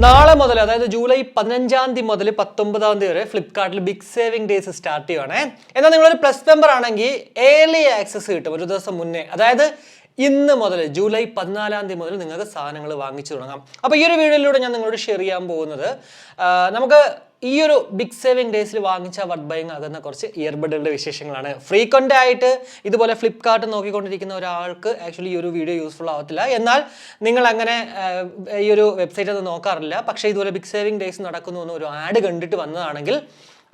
നാളെ മുതൽ അതായത് ജൂലൈ 15 മുതൽ 19 വരെ ഫ്ലിപ്കാർട്ടിൽ ബിഗ് സേവിംഗ് ഡേയ്സ് സ്റ്റാർട്ട് ചെയ്യുവാണേ. എന്നാൽ നിങ്ങളൊരു പ്ലസ് മെമ്പർ ആണെങ്കിൽ ഏർലി ആക്സസ് കിട്ടും ഒരു ദിവസം മുന്നേ. അതായത് ഇന്ന് മുതൽ ജൂലൈ 14 മുതൽ നിങ്ങൾക്ക് സാധനങ്ങൾ വാങ്ങിച്ചു തുടങ്ങാം. അപ്പോൾ ഈ ഒരു വീഡിയോയിലൂടെ ഞാൻ നിങ്ങളോട് ഷെയർ ചെയ്യാൻ പോകുന്നത് നമുക്ക് ഈ ഒരു ബിഗ് സേവിംഗ് ഡേയ്സിൽ വാങ്ങിച്ച വട്ട് ബൈങ് ആകുന്ന കുറച്ച് ഇയർബഡുകളുടെ വിശേഷങ്ങളാണ്. ഫ്രീക്വൻ്റ് ആയിട്ട് ഇതുപോലെ ഫ്ലിപ്കാർട്ട് നോക്കിക്കൊണ്ടിരിക്കുന്ന ഒരാൾക്ക് ആക്ച്വലി ഈ ഒരു വീഡിയോ യൂസ്ഫുൾ ആവത്തില്ല. എന്നാൽ നിങ്ങൾ അങ്ങനെ ഈ ഒരു വെബ്സൈറ്റ് അത് നോക്കാറില്ല, പക്ഷേ ഇതുപോലെ ബിഗ് സേവിംഗ് ഡേയ്സ് നടക്കുന്നു എന്ന് ഒരു ആഡ് കണ്ടിട്ട് വന്നതാണെങ്കിൽ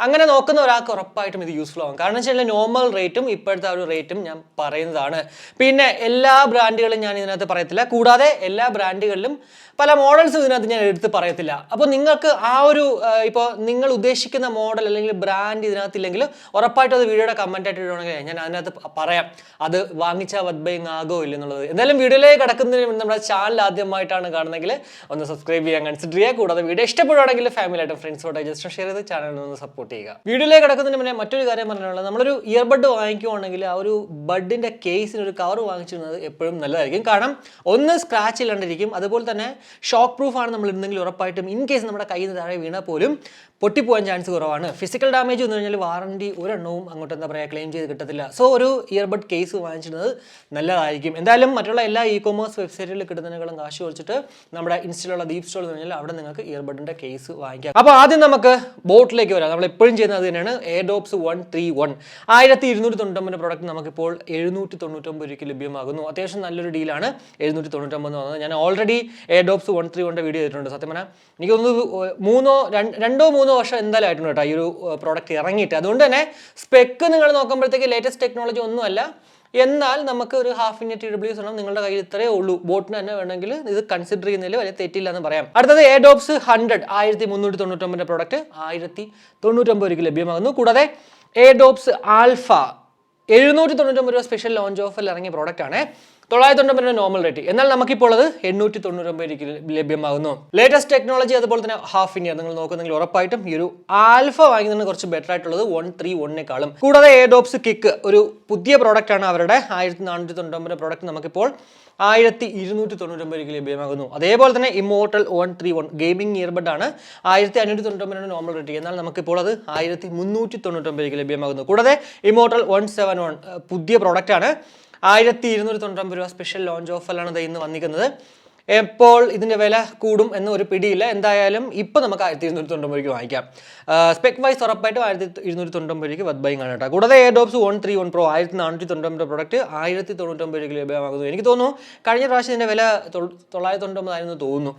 അങ്ങനെ നോക്കുന്ന ഒരാൾക്ക് ഉറപ്പായിട്ടും ഇത് യൂസ്ഫുൾ ആകും. കാരണം വെച്ചാൽ നോർമൽ റേറ്റും ഇപ്പോഴത്തെ ആ ഒരു റേറ്റും ഞാൻ പറയുന്നതാണ്. പിന്നെ എല്ലാ ബ്രാൻഡുകളും ഞാൻ ഇതിനകത്ത് പറയത്തില്ല, കൂടാതെ എല്ലാ ബ്രാൻഡുകളിലും പല മോഡൽസും ഇതിനകത്ത് ഞാൻ എടുത്ത് പറയത്തില്ല. അപ്പോൾ നിങ്ങൾക്ക് ആ ഒരു ഇപ്പോൾ നിങ്ങൾ ഉദ്ദേശിക്കുന്ന മോഡൽ അല്ലെങ്കിൽ ബ്രാൻഡ് ഇതിനകത്തില്ലെങ്കിൽ ഉറപ്പായിട്ടും അത് വീഡിയോയുടെ കമൻ്റ് ആയിട്ട് ഇടുകയാണെങ്കിൽ ഞാൻ അതിനകത്ത് പറയാം അത് വാങ്ങിച്ചാൽ വട്ട് ബൈങ് ആകോ ഇല്ലെന്നുള്ളത്. എന്തായാലും വീഡിയോയിലേക്ക് കിടക്കുന്നതിന് മുന്നേ നമ്മുടെ ചാനൽ ആദ്യമായിട്ടാണ് കാണുന്നെങ്കിൽ ഒന്ന് സബ്സ്ക്രൈബ് ചെയ്യാൻ കൺസിഡർ ചെയ്യുക. കൂടാതെ വീഡിയോ ഇഷ്ടപ്പെടുകയാണെങ്കിൽ ഫാമിലിയായിട്ടും ഫ്രണ്ട്സോട്ട് ജസ്റ്റ് ഷെയർ ചെയ്ത് ചാനലിൽ ഒന്ന് സപ്പോർട്ട് ചെയ്യുക. വീഡിയോയിലേക്ക് കിടക്കുന്നതിന് മുന്നേ മറ്റൊരു കാര്യം പറഞ്ഞാൽ നമ്മളൊരു ഇയർബഡ് വാങ്ങിക്കുവാണെങ്കിൽ ആ ഒരു ബഡിൻ്റെ കേസിന് ഒരു കവർ വാങ്ങിച്ചിരുന്നത് എപ്പോഴും നല്ലതായിരിക്കും. കാരണം ഒന്ന് സ്ക്രാച്ച് ഇല്ലാണ്ടിരിക്കും, അതുപോലെ തന്നെ ഷോക്ക് പ്രൂഫ് ആണ് നമ്മൾ ഇടുന്നെങ്കിൽ ഉറപ്പായിട്ടും ഇൻ കേസ് നമ്മുടെ കയ്യിൽ നിന്ന് താഴെ വീണാൽ പോലും പൊട്ടിപ്പോകാൻ ചാൻസ് കുറവാണ്. ഫിസിക്കൽ ഡാമേജ് വന്നു കഴിഞ്ഞാൽ വാറണ്ടി ഒരെണ്ണവും അങ്ങോട്ട് എന്താ പറയുക ക്ലെയിം ചെയ്ത് കിട്ടത്തില്ല. സോ ഒരു ഇയർബഡ് കേസ് വാങ്ങിച്ചിടുന്നത് നല്ലതായിരിക്കും. എന്തായാലും മറ്റുള്ള എല്ലാ ഇ കൊമേഴ്സ് വെബ്സൈറ്റുകളിൽ കിട്ടുന്നതിനേക്കാളും കാശ് കൊടുത്തിട്ട് നമ്മുടെ ഇൻസ്റ്റയിലുള്ള DeepZstore എന്ന് പറഞ്ഞാൽ അവിടെ നിങ്ങൾക്ക് ഇയർബഡിൻ്റെ കേസ് വാങ്ങിക്കാം. അപ്പോൾ ആദ്യം നമുക്ക് ബോട്ടിലേക്ക് വരാം. നമ്മൾ എപ്പോഴും ചെയ്യുന്നത് അത് തന്നെയാണ്. എയർഡോപ്സ് 131 1299 പ്രോഡക്റ്റ് നമുക്കിപ്പോൾ 799 രൂപയ്ക്ക് ലഭ്യമാകുന്നു. അത്യാവശ്യം നല്ലൊരു ഡീലാണ് 799 എന്ന് പറഞ്ഞത്. ഞാൻ ഓൾറെഡി എയർഡോപ്സ് 131 വീഡിയോ ചെയ്തിട്ടുണ്ട്. സത്യം പറഞ്ഞാൽ എനിക്കൊന്ന് രണ്ടോ മൂന്നോ വർഷം എന്തായാലും ആയിട്ടുണ്ട് കേട്ടോ ഈ ഒരു പ്രോഡക്റ്റ് ഇറങ്ങിയിട്ട്. അതുകൊണ്ട് തന്നെ സ്പെക്ക് നിങ്ങൾ നോക്കുമ്പോഴത്തേക്ക് ലേറ്റസ്റ്റ് ടെക്നോളജി ഒന്നുമല്ല, എന്നാൽ നമുക്ക് ഒരു ഹാഫ് ഇൻ TWS ആണ് നിങ്ങളുടെ കയ്യിൽ ഇത്രയേ ഉള്ളൂ. ബോട്ടിന് തന്നെ വേണമെങ്കിൽ ഇത് കൺസിഡർ ചെയ്യുന്നതിൽ വലിയ തെറ്റില്ല എന്ന് പറയാം. അടുത്തത് എയർഡോപ്സ് 100 1399 പ്രോഡക്റ്റ് 1099 രൂപയ്ക്ക് ലഭ്യമാകുന്നു. കൂടാതെ എയർഡോപ്സ് ആൽഫ 799 രൂപ സ്പെഷ്യൽ ലോഞ്ച് ഓഫറിൽ ഇറങ്ങിയ പ്രോഡക്റ്റ് ആണ്. 999 നോർമൽ റേറ്റ്, എന്നാൽ നമുക്കിപ്പോൾ അത് 899 രൂപയ്ക്ക് ലഭ്യമാകുന്നു. ലേറ്റസ്റ്റ് ടെക്നോളജി അതുപോലെ തന്നെ ഹാഫ് ഇൻ ഇയർ നിങ്ങൾ നോക്കുന്നെങ്കിൽ ഉറപ്പായിട്ടും ഈ ഒരു ആൽഫ വാങ്ങുന്നതിന് കുറച്ച് ബെറ്റർ ആയിട്ടുള്ളത് 131 കൂടാതെ എയർഡോപ്സ് കിക്ക് ഒരു പുതിയ പ്രോഡക്റ്റ് ആണ്. അവരുടെ 1499 പ്രോഡക്റ്റ് നമുക്കിപ്പോൾ 1299 രൂപയ്ക്ക് ലഭ്യമാകുന്നു. അതേപോലെ തന്നെ ഇമ്മോർട്ടൽ 131 ഗെയിമിംഗ് ഇയർബഡ് ആണ് 1599 നോർമൽ റേറ്റ്, എന്നാൽ നമുക്കിപ്പോൾ അത് 1399 രൂപയ്ക്ക് ലഭ്യമാകുന്നു. കൂടാതെ ഇമ്മോർട്ടൽ 171 പുതിയ പ്രോഡക്റ്റ് ആണ് 1299 രൂപ സ്പെഷ്യൽ ലോഞ്ച് ഓഫറിലാണ് ഇത് ഇന്ന് വന്നിരിക്കുന്നത്. എപ്പോൾ ഇതിൻ്റെ വില കൂടും എന്ന് ഒരു പിടിയില്ല. എന്തായാലും ഇപ്പോൾ നമുക്ക് 1299 രൂപയ്ക്ക് വാങ്ങിക്കാം. സ്പെക് വൈസ് ഉറപ്പായിട്ടും 1299 രൂപയ്ക്ക് വട്ട് ബൈങ് ആണ് കേട്ടോ. കൂടാതെ എയർഡോപ്സ് 131 Pro 1499 പ്രോഡക്റ്റ് 1099 രൂപയ്ക്ക് ലഭ്യമാകുന്നു. എനിക്ക് തോന്നുന്നു കഴിഞ്ഞ പ്രാവശ്യം ഇതിൻ്റെ വില 999 ആയിരുന്നു തോന്നുന്നു.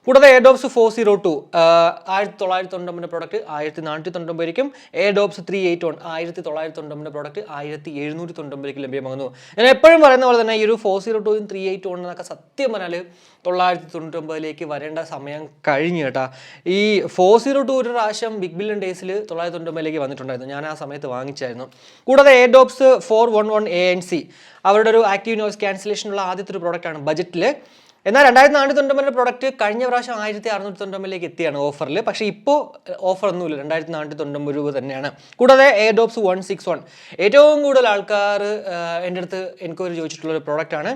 കൂടാതെ എയർഡോപ്സ് 402 1999 പ്രോഡക്റ്റ് 1499 രൂപയ്ക്കും എയർഡോപ്സ് 381 1999 പ്രോഡക്റ്റ് 1799 ലഭ്യമാകുന്നു. ഞാൻ എപ്പോഴും പറയുന്ന പോലെ തന്നെ ഈ ഒരു 402 381 എന്നൊക്കെ സത്യം പറഞ്ഞാൽ 999 വരേണ്ട സമയം കഴിഞ്ഞു കേട്ടാ. ഈ 402 ഒരു പ്രാവശ്യം ബിഗ് ബില്യൺ ഡേയ്സിൽ 999 വന്നിട്ടുണ്ടായിരുന്നു. ഞാൻ ആ സമയത്ത് വാങ്ങിച്ചായിരുന്നു. കൂടാതെ എയർഡോപ്സ് 411 ANC അവരുടെ ഒരു ആക്റ്റീവ് നോയ്സ് ക്യാൻസലേഷനുള്ള ആദ്യത്തെ ഒരു പ്രോഡക്റ്റാണ് ബജറ്റിൽ. എന്നാൽ 2499 പ്രോഡക്റ്റ് കഴിഞ്ഞ പ്രാവശ്യം 1699 എത്തിയാണ് ഓഫറിൽ. പക്ഷേ ഇപ്പോൾ ഓഫർ ഒന്നുമില്ല, 2499 രൂപ തന്നെയാണ്. കൂടാതെ എയർഡോപ്സ് 161 ഏറ്റവും കൂടുതൽ ആൾക്കാർ എൻ്റെ അടുത്ത് എൻക്വയറി ചോദിച്ചിട്ടുള്ളൊരു പ്രോഡക്റ്റാണ്.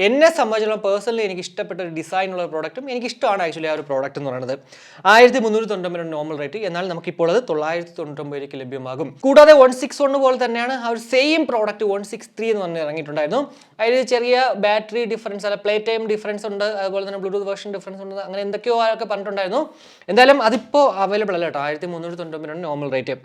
എന്നെ സംബന്ധിച്ചിടത്തോളം പേഴ്സണലി എനിക്ക് ഇഷ്ടപ്പെട്ട ഒരു ഡിസൈനുള്ള പ്രോഡക്റ്റും എനിക്കിഷ്ടമാണ് ആക്ച്വലി ആ ഒരു പ്രോഡക്റ്റ് എന്ന് പറയുന്നത്. 1399 നോർമൽ റേറ്റ്, എന്നാൽ നമുക്കിപ്പോൾ അത് 999 രൂപയ്ക്ക് ലഭ്യമാകും. കൂടാതെ 161 പോലെ തന്നെയാണ് ആ ഒരു സെയിം പ്രോഡക്റ്റ് 163 എന്ന് പറഞ്ഞ് ഇറങ്ങിയിട്ടുണ്ടായിരുന്നു. അതിൽ ചെറിയ ബാറ്ററി ഡിഫറൻസ് അല്ല പ്ലേ ടൈം ഡിഫറൻസ് ഉണ്ട്, അതുപോലെ തന്നെ ബ്ലൂടൂത്ത് വേർഷൻ ഡിഫറൻസ് ഉണ്ട്, അങ്ങനെ എന്തൊക്കെയോ ആരൊക്കെ പറഞ്ഞിട്ടുണ്ടായിരുന്നു. എന്തായാലും അതിപ്പോൾ അവൈലബിൾ അല്ല കേട്ടോ. 1399 നോർമൽ റേറ്റ്.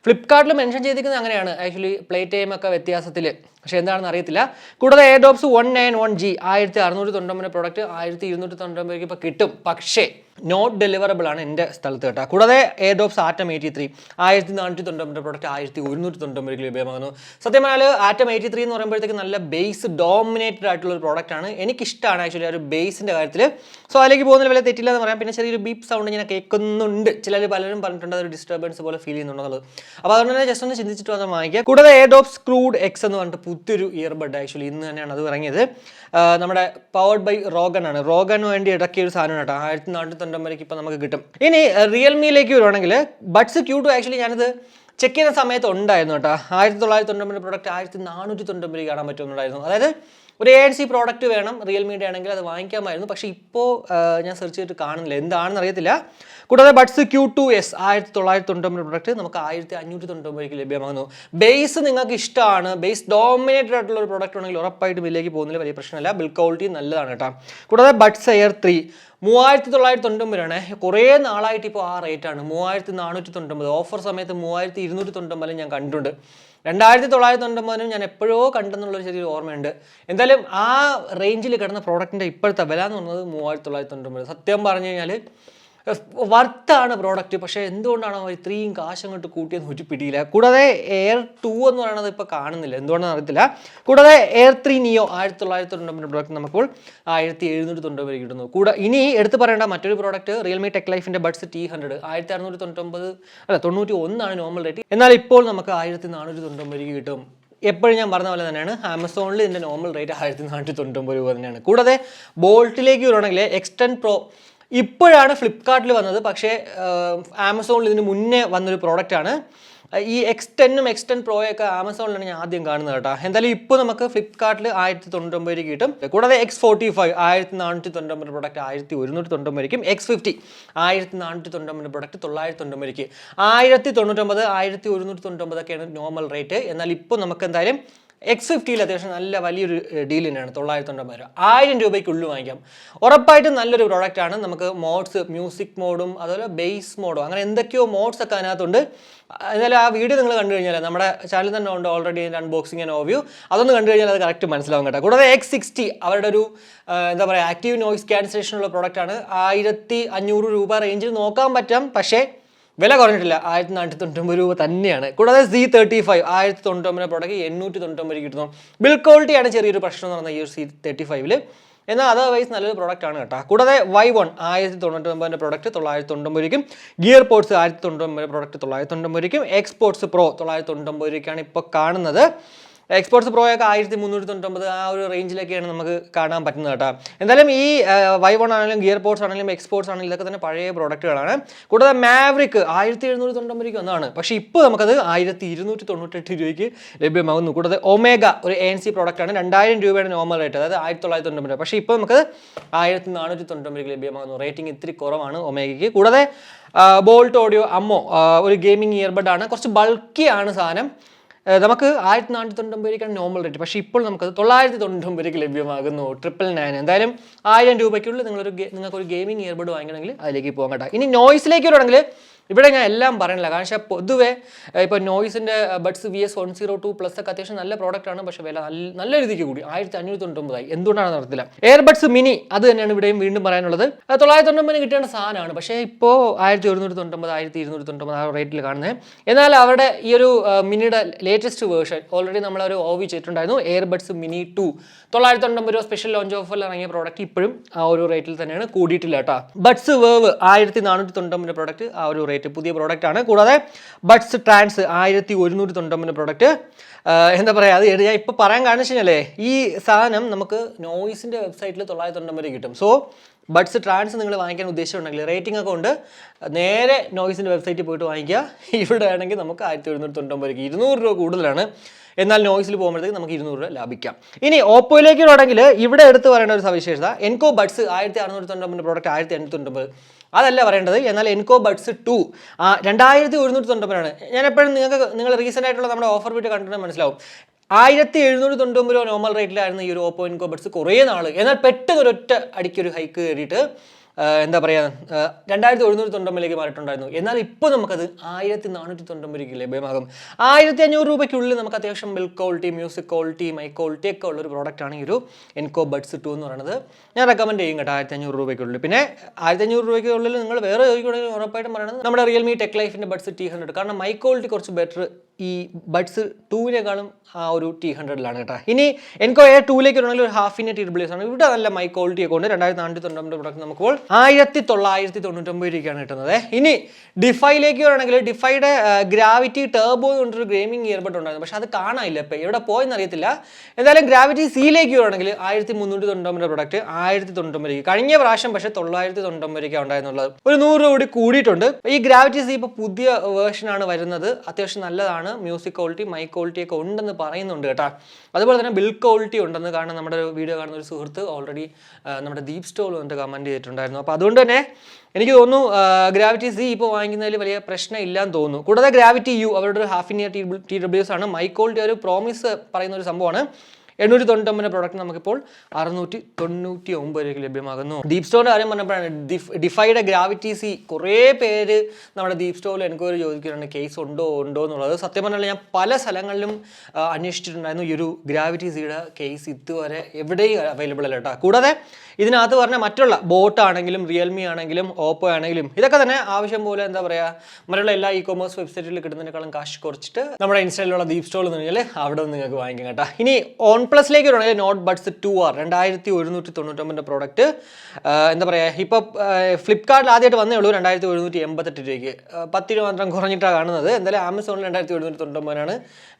ഫ്ലിപ്കാർട്ടിൽ മെൻഷൻ ചെയ്തിരിക്കുന്നത് അങ്ങനെയാണ് ആക്ച്വലി പ്ലേ ടൈം ഒക്കെ വ്യത്യാസത്തിൽ, പക്ഷേ എന്താണെന്ന് അറിയത്തില്ല. കൂടാതെ എയർഡോപ്സ് 191G 1699 പ്രോഡക്റ്റ് 1299 ഇപ്പോൾ കിട്ടും, പക്ഷേ നോട്ട് ഡെലിവറബിൾ ആണ് എൻ്റെ സ്ഥലത്ത് കേട്ടോ. കൂടാതെ എയർഡോപ്സ് ആറ്റം 83 1499 പ്രോഡക്റ്റ് 1199 ലഭ്യമാകുന്നു. സത്യം പറഞ്ഞാൽ ആറ്റം 83 എന്ന് പറയുമ്പോഴത്തേക്ക് നല്ല ബേസ് ഡോമിനേറ്റഡ് ആയിട്ടുള്ള ഒരു പ്രോഡക്റ്റ് ആണ്. എനിക്കിഷ്ടമാണ് ആക്ച്വലി ആ ഒരു ബേസിൻ്റെ കാര്യത്തിൽ. സോ അതിലേക്ക് പോകുന്നതിൽ വലിയ തെറ്റില്ല എന്ന് പറയാം. പിന്നെ ചെറിയൊരു ബീപ്പ് സൗണ്ട് ഇങ്ങനെ കേൾക്കുന്നുണ്ട്, പലരും പറഞ്ഞിട്ടുണ്ട് അതൊരു ഡിസ്റ്റർബൻസ് പോലെ ഫീൽ ചെയ്യുന്നുണ്ടെന്നുള്ളത്. അപ്പോൾ അതുകൊണ്ട് തന്നെ ജസ്റ്റ് ഒന്ന് ചിന്തിച്ചിട്ട് വന്ന് വാങ്ങിക്കുക. കൂടാതെ എയർഡോപ്സ് ക്രൂഡ് എക്സ് എന്ന് പറഞ്ഞിട്ട് പുതിയൊരു ഇയർബഡ് ആക്ച്വലി ഇന്ന് തന്നെയാണ് അത് ഇറങ്ങിയത്. നമ്മുടെ പവർഡ് ബൈ റോഗൻ ആണ്. റോഗന് വേണ്ടി ഇടയ്ക്കിയ ഒരു സാധനം കേട്ടോ. 1499 ഇപ്പോൾ നമുക്ക് കിട്ടും. ഇനി റിയൽമിയിലേക്ക് വരുവാണെങ്കിൽ ബഡ്സ് Q2 ആക്ച്വലി ഞാനിത് ചെക്ക് ചെയ്യുന്ന സമയത്ത് ഉണ്ടായിരുന്നു കേട്ടോ. 1999 പ്രോഡക്റ്റ് 1499 കാണാൻ പറ്റുന്നുണ്ടായിരുന്നു. അതായത് ഒരു ANC പ്രോഡക്റ്റ് വേണം റിയൽമിയുടെ ആണെങ്കിൽ അത് വാങ്ങിക്കാമായിരുന്നു. പക്ഷേ ഇപ്പോൾ ഞാൻ സെർച്ച് ചെയ്തിട്ട് കാണുന്നില്ല, എന്താണെന്ന് അറിയത്തില്ല. കൂടാതെ ബഡ്സ് Q2S 1999 പ്രോഡക്റ്റ് നമുക്ക് 1599 ലഭ്യമാകുന്നു. ബേസ് നിങ്ങൾക്ക് ഇഷ്ടമാണ്, ബേസ് ഡോമിനേറ്റഡ് ആയിട്ടുള്ള ഒരു പ്രോഡക്റ്റ് ആണെങ്കിൽ ഉറപ്പായിട്ടും ബില്ലേക്ക് പോകുന്നില്ല, വലിയ പ്രശ്നമല്ല. ബിൽ ക്വാളിറ്റി നല്ലതാണ് കേട്ടോ. കൂടാതെ ബഡ്സ് Air 3 3990 കുറേ നാളായിട്ട് ഇപ്പോൾ ആ റേറ്റാണ്. 3499 ഓഫർ സമയത്ത് 3290 ഞാൻ കണ്ടിട്ടുണ്ട്. 2990 ഞാൻ എപ്പോഴോ കണ്ടെന്നുള്ളൊരു ചെറിയൊരു ഓർമ്മയുണ്ട്. എന്തായാലും ആ റേഞ്ചിൽ കിടന്ന പ്രോഡക്റ്റിൻ്റെ ഇപ്പോഴത്തെ വില എന്ന് പറഞ്ഞത് 3990. സത്യം പറഞ്ഞു കഴിഞ്ഞാൽ വർത്താണ് പ്രോഡക്റ്റ്. പക്ഷേ എന്തുകൊണ്ടാണ് അവർ ഇത്രയും കാശ് അങ്ങോട്ട് കൂട്ടിയെന്ന് ഒരു പിടിയില്ല. കൂടാതെ Air 2 എന്ന് പറയുന്നത് ഇപ്പോൾ കാണുന്നില്ല, എന്തുകൊണ്ടാണെന്ന് അറിയത്തില്ല. കൂടാതെ Air 3 Neo 1999 പ്രോഡക്റ്റ് നമുക്കിപ്പോൾ 1790 കിട്ടുന്നു. ഇനി എടുത്ത് പറയേണ്ട മറ്റൊരു പ്രോഡക്റ്റ് റിയൽമി ടെക് ലൈഫിൻ്റെ ബഡ്സ് T100 1691 നോർമൽ റേറ്റ്. എന്നാൽ ഇപ്പോൾ നമുക്ക് 1490 കിട്ടും. എപ്പോഴും ഞാൻ പറഞ്ഞ പോലെ തന്നെയാണ് ആമസോണിൽ ഇതിൻ്റെ നോർമൽ റേറ്റ് 1490 രൂപ തന്നെയാണ്. കൂടാതെ ബോൾട്ടിലേക്ക് വരുവാണെങ്കിൽ X10 Pro ഇപ്പോഴാണ് ഫ്ലിപ്കാർട്ടിൽ വന്നത്, പക്ഷേ ആമസോണിൽ ഇതിന് മുന്നേ വന്നൊരു പ്രോഡക്റ്റാണ്. ഈ X10ഉം X10 Proയൊക്കെ ആമസോണിലാണ് ഞാൻ ആദ്യം കാണുന്നത് കേട്ടോ. എന്തായാലും ഇപ്പോൾ നമുക്ക് ഫ്ലിപ്കാർട്ടിൽ 1090 കിട്ടും. കൂടാതെ X45 1490 product 1190, X50 1490 product 990, 1099 1190 normal rate. എന്നാൽ ഇപ്പോൾ നമുക്ക് എന്തായാലും X50 അത്യാവശ്യം നല്ല വലിയൊരു ഡീൽ തന്നെയാണ്. 990 1000 രൂപയ്ക്കുള്ളിൽ വാങ്ങിക്കാം. ഉറപ്പായിട്ടും നല്ലൊരു പ്രോഡക്റ്റാണ്. നമുക്ക് മോഡ്സ്, മ്യൂസിക് മോഡും അതുപോലെ ബേസ് മോഡും അങ്ങനെ എന്തൊക്കെയോ മോഡ്സ് ഒക്കെ അതിനകത്തുണ്ട്. എന്നാലും ആ വീഡിയോ നിങ്ങൾ കണ്ടു കഴിഞ്ഞാൽ നമ്മുടെ ചാനൽ തന്നെ ഉണ്ട് ഓൾറെഡി അൺബോക്സിങ് ആൻഡ് ഓവ്യൂ, അതൊന്ന് കണ്ടു കഴിഞ്ഞാൽ അത് കറക്റ്റ് മനസ്സിലാവും കേട്ടോ. കൂടാതെ X60 അവരുടെ ഒരു എന്താ പറയുക ആക്റ്റീവ് നോയിസ് ക്യാൻസലേഷനുള്ള പ്രോഡക്റ്റാണ്. 1500 രൂപ റേഞ്ചിൽ നോക്കാൻ പറ്റാം, പക്ഷേ വില കുറഞ്ഞിട്ടില്ല, 1490 രൂപ തന്നെയാണ്. കൂടാതെ Z35 1090 പ്രോഡക്റ്റ് 890 കിട്ടുന്നു. ബിൽ ക്വാളിറ്റിയാണ് ചെറിയൊരു പ്രശ്നം എന്ന് പറഞ്ഞാൽ ഈ ഒരു Z35. എന്നാൽ അതർവൈസ് നല്ലൊരു പ്രോഡക്റ്റ് ആണ് കേട്ടോ. കൂടാതെ Y1 1099 product 990, gear ports 1090 product 990, exports Pro 990 ഇപ്പോൾ കാണുന്നത്. എക്സ്പോർട്സ് പ്രോയൊക്കെ 1399 ആ ഒരു റേഞ്ചിലൊക്കെയാണ് നമുക്ക് കാണാൻ പറ്റുന്നത് കേട്ടോ. എന്തായാലും ഈ Y1 ആണെങ്കിലും ഗിയർ പോർട്സ് ആണെങ്കിലും എക്സ്പോർട്സ് ആണെങ്കിലും ഇതൊക്കെ തന്നെ പഴയ പ്രോഡക്റ്റുകളാണ്. കൂടാതെ മാവറിക്ക് 1790 ഒന്നാണ്, പക്ഷേ ഇപ്പോൾ നമുക്കത് 1298 രൂപയ്ക്ക് ലഭ്യമാകുന്നു. കൂടാതെ ഒമേഗ ഒരു ANC പ്രോഡക്റ്റാണ്, 2000 രൂപയാണ് നോർമൽ റേറ്റ്, അതായത് 1990, പക്ഷേ ഇപ്പോൾ നമുക്കത് 1490 ലഭ്യമാകുന്നു. റേറ്റിംഗ് ഇത്തിരി കുറവാണ് ഒമേഗയ്ക്ക്. കൂടാതെ ബോൾട്ട് ഓഡിയോ അമ്മോ ഒരു ഗെയിമിംഗ് ഇയർബഡ് ആണ്, കുറച്ച് ബൾക്കിയാണ് സാധനം. നമുക്ക് 1490 നോർമൽ റേറ്റ്, പക്ഷേ ഇപ്പോൾ നമുക്കത് 990 ലഭ്യമാകുന്നു. 999. എന്തായാലും 1000 രൂപയ്ക്കുള്ളിൽ നിങ്ങൾക്കൊരു ഗെയിമിംഗ് ഇയർബഡ് വാങ്ങിക്കണമെങ്കിൽ അതിലേക്ക് പോകാൻ കേട്ടോ. ഇനി നോയ്സിലേക്ക് വരുവാണെങ്കിൽ ഇവിടെ ഞാൻ എല്ലാം പറയണില്ല, കാരണം പൊതുവെ ഇപ്പോൾ നോയ്സിൻ്റെ ബഡ്സ് VS102 പ്ലസ് ഒക്കെ അത്യാവശ്യം നല്ല പ്രോഡക്റ്റാണ്, പക്ഷേ വില നല്ല രീതിക്ക് കൂടി 1599 എന്തുകൊണ്ടാണെന്ന് അറിയത്തില്ല. എയർബഡ്സ് മിനി അത് തന്നെയാണ് ഇവിടെയും വീണ്ടും പറയാനുള്ളത്. 990 കിട്ടേണ്ട സാധനമാണ്, പക്ഷേ ഇപ്പോൾ 1199 1299 ആ റേറ്റിൽ കാണുന്നത്. എന്നാൽ അവിടെ ഈ ഒരു മിനിയുടെ ലേറ്റസ്റ്റ് വേർഷൻ ഓൾറെഡി നമ്മളൊരു ഓവി ചെയ്തിട്ടുണ്ടായിരുന്നു. എയർബഡ്സ് മിനി 2 990 രൂപ സ്പെഷ്യൽ ലോഞ്ച് ഓഫറിൽ ഇറങ്ങിയ പ്രോഡക്റ്റ് ഇപ്പോഴും ആ ഒരു റേറ്റിൽ തന്നെയാണ്, കൂടിയിട്ടില്ല കേട്ടോ. ബഡ്സ് വേവ് 1490 പ്രോഡക്റ്റ് ആ ഒരു റേറ്റ്, പുതിയ പ്രോഡക്റ്റ് ആണ്. കൂടാതെ ബഡ്സ് ട്രാൻസ് 1190 പ്രോഡക്റ്റ്. എന്താ പറയുക, അത് ഞാൻ ഇപ്പോൾ പറയാൻ കാരണം വെച്ച് കഴിഞ്ഞാലേ ഈ സാധനം നമുക്ക് നോയ്സിൻ്റെ വെബ്സൈറ്റിൽ 990 കിട്ടും. സോ ബഡ്സ് ട്രാൻസ് നിങ്ങൾ വാങ്ങിക്കാൻ ഉദ്ദേശിച്ചിട്ടുണ്ടെങ്കിൽ റേറ്റിംഗ് ഒക്കെ ഉണ്ട്, നേരെ നോയ്സിൻ്റെ വെബ്സൈറ്റിൽ പോയിട്ട് വാങ്ങിക്കുക. ഇവിടെ ആണെങ്കിൽ നമുക്ക് 1790 200 രൂപ കൂടുതലാണ്. എന്നാൽ നോയ്സിൽ പോകുമ്പോഴത്തേക്ക് നമുക്ക് 200 രൂപ ലാഭിക്കാം. ഇനി ഓപ്പോയിലേക്ക് ആണെങ്കിൽ ഇവിടെ എടുത്ത് പറയേണ്ട ഒരു സവിശേഷത, എൻകോ ബഡ്സ് 1690 പ്രോഡക്റ്റ് 1890 അതല്ല പറയേണ്ടത്. എന്നാൽ എൻകോ ബഡ്സ് 2 2190 ഞാൻ എപ്പോഴും നിങ്ങൾ റീസെൻ്റ് ആയിട്ടുള്ള നമ്മുടെ ഓഫർ വീഡിയോ കണ്ടിട്ട് മനസ്സിലാവും. 1790 രൂപ നോർമൽ റേറ്റിലായിരുന്നു ഈ ഒരു ഓപ്പോ എൻകോ ബഡ്സ് കുറേ നാൾ. എന്നാൽ പെട്ടെന്ന് ഒരൊറ്റ അടിക്കൊരു ഹൈക്ക് കയറിയിട്ട് എന്താ പറയുക 2190 മാറിയിട്ടുണ്ടായിരുന്നു. എന്നാൽ ഇപ്പോൾ നമുക്കത് 1490 ലഭ്യമാകും. 1500 രൂപയ്ക്കുള്ളിൽ നമുക്ക് അത്യാവശ്യം build quality, music quality, mic quality ഒക്കെ ഉള്ളൊരു പ്രോഡക്റ്റാണ് ഈ ഒരു എൻകോ ബഡ്സ് 2 എന്ന് പറയുന്നത്. ഞാൻ റെക്കമെൻഡ് ചെയ്യും കേട്ടോ 1500 രൂപയ്ക്കുള്ളിൽ. പിന്നെ 1500 രൂപയ്ക്കുള്ളിൽ നിങ്ങൾ വേറെ ചോദിക്കുകയാണെങ്കിൽ ഉറപ്പായിട്ടും പറയുന്നത് നമ്മുടെ റിയൽമി ടെക് ലൈഫിൻ്റെ ബഡ്സ് T100, കാരണം മൈക്ക് ക്വാളിറ്റി കുറച്ച് ബെറ്റർ ഈ ബഡ്സ് 2-നേക്കാളും ആ ഒരു T100ലാണ് കേട്ടോ. ഇനി എൻകോ Air 2ലേക്ക് വരുവാണെങ്കിൽ ഒരു ഹാഫ് ഇൻ TWS ആണ്. ഇവിടെ നല്ല മൈക്ക് ക്വാളിറ്റി ഒക്കെ ഉണ്ട്. 2490 പ്രോഡക്റ്റ് നമുക്കിപ്പോൾ 1999 രൂപയ്ക്കാണ് കിട്ടുന്നത്. ഇനി ഡിഫൈയിലേക്ക് വരികയാണെങ്കിൽ ഡിഫൈയുടെ ഗ്രാവിറ്റി ടർബോ കൊണ്ടൊരു ഗെയിമിംഗ് ഇയർബഡ് ഉണ്ടായിരുന്നു, പക്ഷെ അത് കാണാനില്ല. ഇപ്പം എവിടെ പോയെന്ന് അറിയത്തില്ല. എന്തായാലും ഗ്രാവിറ്റി സിയിലേക്ക് വരികയാണെങ്കിൽ 1399 പ്രൊഡക്റ്റ് 1099 രൂപ. കഴിഞ്ഞ പ്രാവശ്യം പക്ഷേ 999 രൂപ ഉണ്ടായിരുന്നുള്ളത്. ഒരു 100 രൂപ കൂടി കൂടിയിട്ടുണ്ട്. ഈ ഗ്രാവിറ്റി സി ഇപ്പോൾ പുതിയ വേർഷനാണ് വരുന്നത്. അത്യാവശ്യം നല്ലതാണ്. മ്യൂസിക് ക്വാളിറ്റി, മൈക്ക് ക്വാളിറ്റി ഒക്കെ ഉണ്ടെന്ന് പറയുന്നുണ്ട് കേട്ടോ. അതുപോലെ തന്നെ ബിൽഡ് ക്വാളിറ്റി ഉണ്ടെന്ന്, കാരണം നമ്മുടെ വീഡിയോ കാണുന്ന ഒരു സുഹൃത്ത് ഓൾറെഡി നമ്മുടെ ഡീപ് സ്റ്റോറിൽ വന്നിട്ട് കമൻറ്റ് ചെയ്തിട്ടുണ്ടായിരുന്നു. അപ്പോൾ അതുകൊണ്ട് തന്നെ എനിക്ക് തോന്നുന്നു ഗ്രാവിറ്റി സി ഇപ്പോൾ വാങ്ങിക്കുന്നതിൽ വലിയ പ്രശ്നം ഇല്ലാന്ന് തോന്നുന്നു. കൂടാതെ ഗ്രാവിറ്റി യു അവരുടെ ഒരു ഹാഫ് ഇൻ ഇയർ TWS ആണ്. മൈക്ക് ക്വാളിറ്റി ഒരു പ്രോമിസ് പറയുന്ന ഒരു സംഭവമാണ്. 899 പ്രോഡക്റ്റ് നമുക്കിപ്പോൾ 699 രൂപയ്ക്ക് ലഭ്യമാകുന്നു. ഡീപ് സ്റ്റോറിൻ്റെ കാര്യം പറഞ്ഞപ്പോഴാണ് ഡിഫൈയുടെ ഗ്രാവിറ്റി സി കുറേ പേര് നമ്മുടെ ഡീപ് സ്റ്റോറിൽ എൻക്വയറി ചോദിക്കുന്നുണ്ട് കേസ് ഉണ്ടോ എന്നുള്ളത്. സത്യം പറഞ്ഞാൽ ഞാൻ പല സ്ഥലങ്ങളിലും അന്വേഷിച്ചിട്ടുണ്ടായിരുന്നു. ഈ ഒരു ഗ്രാവിറ്റി സിയുടെ കേസ് ഇതുവരെ എവിടെയും അവൈലബിൾ അല്ല കേട്ടോ. കൂടാതെ ഇതിനകത്ത് പറഞ്ഞാൽ മറ്റുള്ള ബോട്ട് ആണെങ്കിലും റിയൽമി ആണെങ്കിലും ഓപ്പോ ആണെങ്കിലും ഇതൊക്കെ തന്നെ ആവശ്യം പോലെ എന്താ പറയുക മറ്റുള്ള എല്ലാ ഇ-കൊമേഴ്സ് വെബ്സൈറ്റിൽ കിട്ടുന്നതിനേക്കാളും കാശ് കുറച്ചിട്ട് നമ്മുടെ ഇൻസ്റ്റയിലുള്ള ഡീപ് സ്റ്റോറിൽ നിന്ന് കഴിഞ്ഞാൽ അവിടെ നിന്ന് നിങ്ങൾക്ക് വാങ്ങിക്കാം കേട്ടോ. ഇനി OnePlusലേക്ക് വരുവാണെങ്കിൽ നോട്ട് ബഡ്സ് 2R 2199 പ്രോഡക്റ്റ് എന്താ പറയുക ഇപ്പോൾ ഫ്ലിപ്കാർട്ടിൽ ആദ്യമായിട്ട് വന്നേ ഉള്ളൂ 2188 രൂപയ്ക്ക്. 10 രൂപ മാത്രം കുറഞ്ഞിട്ടാണ് കാണുന്നത്. എന്തായാലും ആമസോണിൽ 2199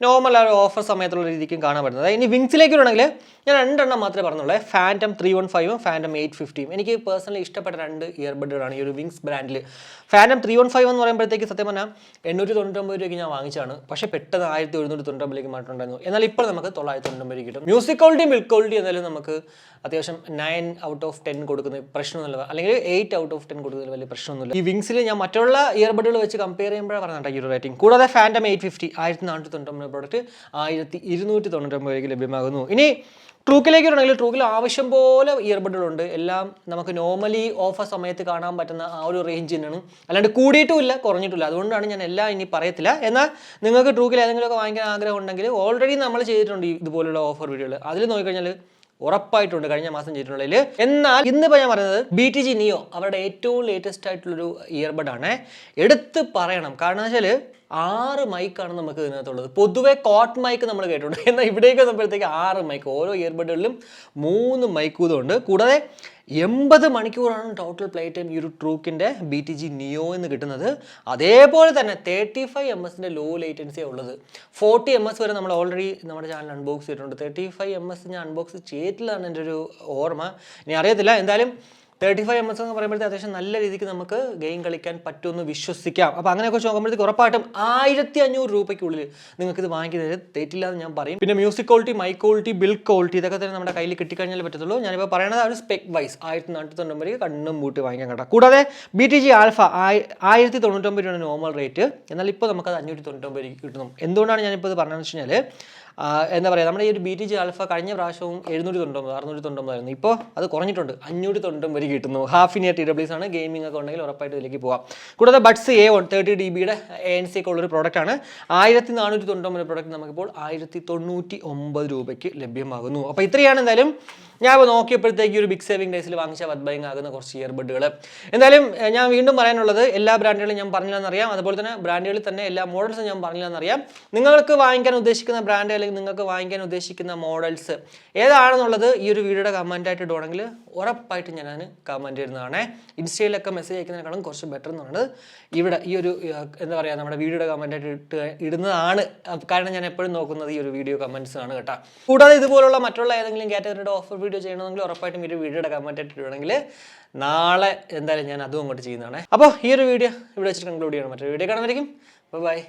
നോർമൽ ആ ഓഫർ സമയത്തുള്ള രീതിക്കും കാണാൻ പറ്റുന്നത്. ഇനി വിങ്സിലേക്ക് വരുവാണെങ്കിൽ ഞാൻ 2 എണ്ണം മാത്രമേ പറഞ്ഞുള്ളൂ. Phantom 315 phantom 850. എനിക്ക് പേഴ്സണലി ഇഷ്ടപ്പെട്ട 2 ഇയർബഡുകളാണ് ഈ ഒരു വിങ്സ് ബ്രാൻഡിൽ. ഫാൻറ്റം 315 എന്ന് പറയുമ്പോഴത്തേക്ക് സത്യം പറഞ്ഞാൽ 899 രൂപയ്ക്ക് ഞാൻ വാങ്ങിച്ചാണ്, പക്ഷേ പെട്ടെന്ന് 1199 മാറ്റമുണ്ടായിരുന്നു. എന്നാൽ ഇപ്പോൾ നമുക്ക് 999 കിട്ടും. മ്യൂസിക് ക്വാളിറ്റി ബിൽഡ് ക്വാളിറ്റി എന്നാലും നമുക്ക് അത്യാവശ്യം 9 ഔട്ട് ഓഫ് 10 കൊടുക്കുന്ന പ്രശ്നമൊന്നുമില്ല, അല്ലെങ്കിൽ 8 ഔട്ട് ഓഫ് 10 കൊടുക്കുന്നതിൽ വലിയ പ്രശ്നമൊന്നുമില്ല. ഈ വിങ്സിൽ ഞാൻ മറ്റുള്ള ഇയർബഡുകൾ വെച്ച് കമ്പയർ ചെയ്യുമ്പോഴാണ് പറഞ്ഞിട്ട് ഈ ഒരു റേറ്റിംഗ്. കൂടാതെ ഫാൻറ്റം 850 1499 പ്രോഡക്റ്റ് 1299 രൂപയ്ക്ക് ലഭ്യമാകുന്നു. ഇനി ട്രൂക്കിലേക്ക് വരണമെങ്കിൽ ട്രൂക്കിൽ ആവശ്യം പോലെ ഇയർബഡുകളുണ്ട്. എല്ലാം നമുക്ക് നോർമലി ഓഫർ സമയത്ത് കാണാൻ പറ്റുന്ന ആ ഒരു റേഞ്ച് തന്നെയാണ്, അല്ലാണ്ട് കൂടിയിട്ടുമില്ല കുറഞ്ഞിട്ടില്ല. അതുകൊണ്ടാണ് ഞാൻ എല്ലാം ഇനി പറയത്തില്ല. എന്നാൽ നിങ്ങൾക്ക് ട്രൂക്കിൽ ഏതെങ്കിലുമൊക്കെ വാങ്ങിക്കാൻ ആഗ്രഹം ഉണ്ടെങ്കിൽ ഓൾറെഡി നമ്മൾ ചെയ്തിട്ടുണ്ട് ഇതുപോലുള്ള ഓഫർ വീഡിയോകൾ. അതിൽ നോക്കിക്കഴിഞ്ഞാൽ ഉറപ്പായിട്ടുണ്ട് കഴിഞ്ഞ മാസം ചെയ്തിട്ടുള്ളതിൽ. എന്നാൽ ഇന്നിപ്പോൾ ഞാൻ പറയുന്നത് BTG നിയോ അവരുടെ ഏറ്റവും ലേറ്റസ്റ്റ് ആയിട്ടുള്ളൊരു ഇയർബഡാണ്. എടുത്ത് പറയണം, കാരണം എന്ന് വെച്ചാൽ 6 മൈക്കാണ് നമുക്ക് ഇതിനകത്തുള്ളത്. പൊതുവെ കോട്ട് മൈക്ക് നമ്മൾ കേട്ടിട്ടുണ്ട്, എന്നാൽ ഇവിടേക്ക് വന്നപ്പോഴത്തേക്ക് 6 മൈക്ക്, ഓരോ ഇയർബഡുകളിലും 3 മൈക്ക് വീതമുണ്ട്. കൂടാതെ 80 മണിക്കൂറാണ് ടോട്ടൽ പ്ലേ ടൈം ഈ ഒരു ട്രൂക്കിൻ്റെ BTG നിയോ എന്ന് കിട്ടുന്നത്. അതേപോലെ തന്നെ 35 ms ലോ ലേറ്റൻസിയാണ് ഉള്ളത്. 40 ms വരെ നമ്മൾ ഓൾറെഡി നമ്മുടെ ചാനൽ അൺബോക്സ് ചെയ്തിട്ടുണ്ട്. 35 ms ഞാൻ അൺബോക്സ് ചെയ്തിട്ടില്ലാണ് എൻ്റെ ഒരു ഓർമ്മ, ഇനി അറിയത്തില്ല. എന്തായാലും 35 ms എന്ന് പറയുമ്പോഴത്തേക്ക് അത്യാവശ്യം നല്ല രീതിക്ക് നമുക്ക് ഗെയിം കളിക്കാൻ പറ്റുമെന്ന് വിശ്വസിക്കാം. അപ്പോൾ അങ്ങനെയൊക്കെ നോക്കുമ്പോഴത്തേക്ക് ഉറപ്പായിട്ടും 1500 രൂപയ്ക്കുള്ളിൽ നിങ്ങൾക്ക് ഇത് വാങ്ങിക്കുന്നത് തെറ്റില്ല എന്ന് ഞാൻ പറയും. പിന്നെ music quality, mic quality, build quality ഇതൊക്കെ തന്നെ നമ്മുടെ കയ്യിൽ കിട്ടിക്കഴിഞ്ഞാൽ പറ്റത്തുള്ളൂ. ഞാനിപ്പോൾ പറയുന്നത് ഒരു സ്പെക് വൈസ് 1499 കണ്ണും പൂട്ടി വാങ്ങിക്കാൻ കേട്ടോ. കൂടാതെ BTG ആൽഫ 1099 രൂപയാണ് നോർമൽ റേറ്റ്, എന്നാൽ ഇപ്പോൾ നമുക്കത് 599 കിട്ടുന്നു. എന്തുകൊണ്ടാണ് ഞാനിപ്പോൾ ഇത് പറഞ്ഞതെന്ന് വെച്ച് കഴിഞ്ഞാൽ എന്താ പറയുക, നമ്മുടെ ഈ ഒരു BTG ആൽഫ കഴിഞ്ഞ പ്രാവശ്യവും 799 699 ആയിരുന്നു. ഇപ്പോൾ അത് കുറഞ്ഞിട്ടുണ്ട്, 599 കിട്ടുന്നു. ഹാഫ് ഇൻ ഇയർ TWS ആണ്. ഗെയിമിംഗ് ഒക്കെ ഉണ്ടെങ്കിൽ ഉറപ്പായിട്ട് ഇതിലേക്ക് പോകാം. കൂടാതെ ബഡ്സ് A1 30 dBയുടെ ANC ഒക്കെ ഉള്ളൊരു പ്രോഡക്റ്റാണ്. 1499 പ്രോഡക്റ്റ് നമുക്കിപ്പോൾ 1099 രൂപയ്ക്ക് ലഭ്യമാകുന്നു. അപ്പോൾ ഇത്രയാണ് എന്തായാലും ഞാൻ ഇപ്പോൾ നോക്കിയപ്പോഴത്തേക്ക് ഒരു ബിഗ് സേവിംഗ് ഡേയ്സിൽ വാങ്ങിച്ച വത് ബൈങ് ആകുന്ന കുറച്ച് ഇയർബഡുകൾ. എന്തായാലും ഞാൻ വീണ്ടും പറയാനുള്ളത്, എല്ലാ ബ്രാൻഡുകളും ഞാൻ പറഞ്ഞില്ലെന്നറിയാം, അതുപോലെ തന്നെ ബ്രാൻഡുകളിൽ തന്നെ എല്ലാ മോഡൽസും ഞാൻ പറഞ്ഞില്ലെന്നറിയാം. നിങ്ങൾക്ക് വാങ്ങിക്കാൻ ഉദ്ദേശിക്കുന്ന ബ്രാൻഡ് അല്ലെങ്കിൽ നിങ്ങൾക്ക് വാങ്ങിക്കാൻ ഉദ്ദേശിക്കുന്ന മോഡൽസ് ഏതാണെന്നുള്ളത് ഈ ഒരു വീഡിയോയുടെ കമൻറ്റായിട്ട് ഇടുവാണെങ്കിൽ ഉറപ്പായിട്ട് ഞാൻ കമൻറ്റ് ചെയ്യുന്നതാണ്. ഇൻസ്റ്റയിലൊക്കെ മെസ്സേജ് അയക്കുന്നതിനേക്കാളും കുറച്ച് ബെറ്റർ എന്ന് പറയുന്നത് ഇവിടെ ഈ ഒരു എന്താ പറയുക നമ്മുടെ വീഡിയോയുടെ കമൻറ്റായിട്ട് ഇടുന്നതാണ്. കാരണം ഞാൻ എപ്പോഴും നോക്കുന്നത് ഈ ഒരു വീഡിയോ കമൻറ്റ്സ് ആണ് കേട്ടോ. കൂടാതെ ഇതുപോലുള്ള മറ്റുള്ള ഏതെങ്കിലും കാറ്റഗറിയുടെ ഓഫർ വീഡിയോ ചെയ്യണമെങ്കിൽ ഉറപ്പായിട്ടും ഈ ഒരു വീഡിയോയുടെ കമൻറ്റായിട്ട് ഇടുവാണെങ്കിൽ നാളെ എന്തായാലും ഞാൻ അതും അങ്ങോട്ട് ചെയ്യുന്നതാണ്. അപ്പോൾ ഈ ഒരു വീഡിയോ ഇവിടെ വെച്ചിട്ട് കൺക്ലൂഡ് ചെയ്യണം. മറ്റൊരു വീഡിയോ കാണുന്നതായിരിക്കും. ബൈ.